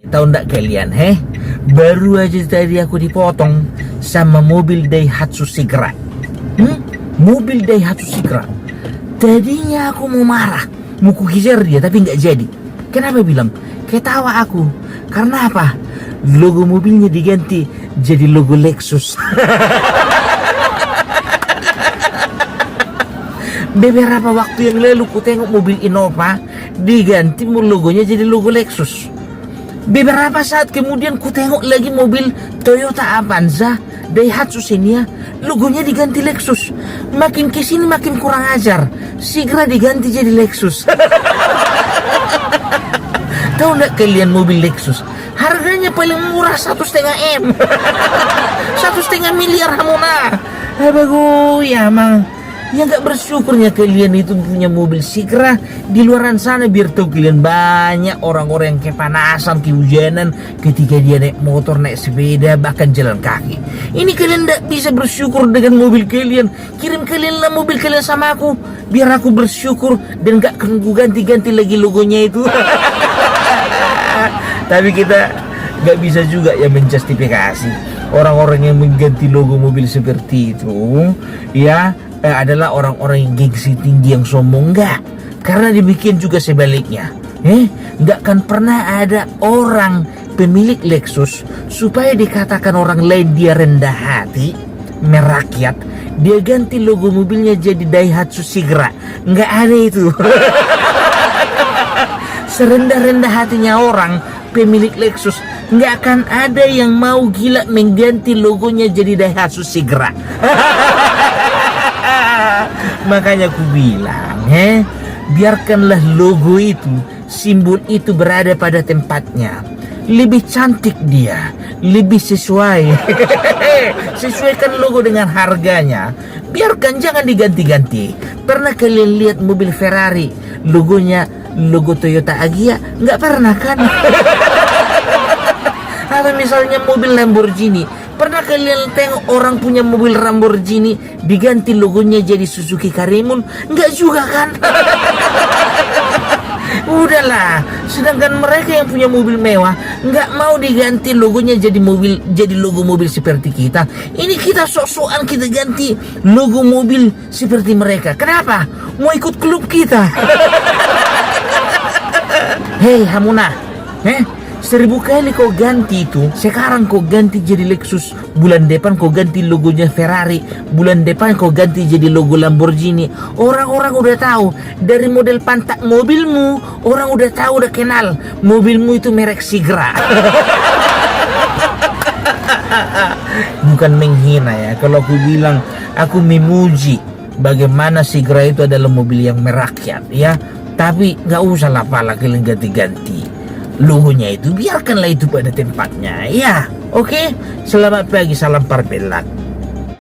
Tahu ndak kalian, baru aja tadi aku dipotong sama mobil Daihatsu Sigra. Mobil Daihatsu Sigra. Tadinya aku mau marah, mau kukejar dia, tapi nggak jadi. Kenapa bilang? Ketawa aku. Karena apa? Logo mobilnya diganti jadi logo Lexus. Beberapa waktu yang lalu ku tengok mobil Innova diganti logonya jadi logo Lexus. Beberapa saat kemudian ku tengok lagi mobil Toyota Avanza Daihatsu Xenia, logonya diganti Lexus. Makin kesini makin kurang ajar, Sigra diganti jadi Lexus. Tahu nggak kalian mobil Lexus? Harganya paling murah 1,5 M. 1,5 miliar Hamuna. Bagus ya mang. Ya nggak bersyukurnya kalian itu punya mobil Sigra di luaran sana, biar tahu kalian banyak orang-orang yang kepanasan, kehujanan ketika dia naik motor, naik sepeda, bahkan jalan kaki. Ini kalian nggak bisa bersyukur dengan mobil kalian. Kirim kalianlah mobil kalian sama aku, biar aku bersyukur dan nggak ganti-ganti lagi logonya itu. Tapi kita nggak bisa juga ya menjustifikasi orang-orang yang mengganti logo mobil seperti itu ya adalah orang-orang yang gengsi tinggi, yang sombong. Enggak, karena demikian juga sebaliknya. Enggak kan pernah ada orang pemilik Lexus supaya dikatakan orang lain dia rendah hati, merakyat, dia ganti logo mobilnya jadi Daihatsu Sigra. Enggak ada itu. Serendah-rendah hatinya orang pemilik Lexus, nggak akan ada yang mau gila mengganti logonya jadi Daihatsu Sigra. Makanya aku bilang, biarkanlah logo itu, simbol itu berada pada tempatnya. Lebih cantik dia, lebih sesuai. Sesuaikan logo dengan harganya. Biarkan, jangan diganti-ganti. Pernah kalian lihat mobil Ferrari, logonya logo Toyota Agya? Nggak pernah kan? Atau misalnya mobil Lamborghini, pernah kalian tengok orang punya mobil Lamborghini diganti logonya jadi Suzuki Karimun? Nggak juga kan? Udahlah, sedangkan mereka yang punya mobil mewah nggak mau diganti logonya jadi logo mobil seperti kita. Ini kita sok-sokan kita ganti logo mobil seperti mereka. Kenapa? Mau ikut klub kita. Hei Hamuna, 1000 kali kau ganti itu, sekarang kau ganti jadi Lexus, bulan depan kau ganti logonya Ferrari, bulan depan kau ganti jadi logo Lamborghini. Orang-orang udah tahu dari model pantat mobilmu, orang udah tahu, udah kenal mobilmu itu merek Sigra. Bukan menghina ya kalau aku bilang, aku memuji bagaimana Sigra itu adalah mobil yang merakyat ya. Tapi nggak usah lah pala kalian ganti-ganti logonya itu, biarkanlah itu pada tempatnya ya. Oke, selamat pagi, salam Parpelak.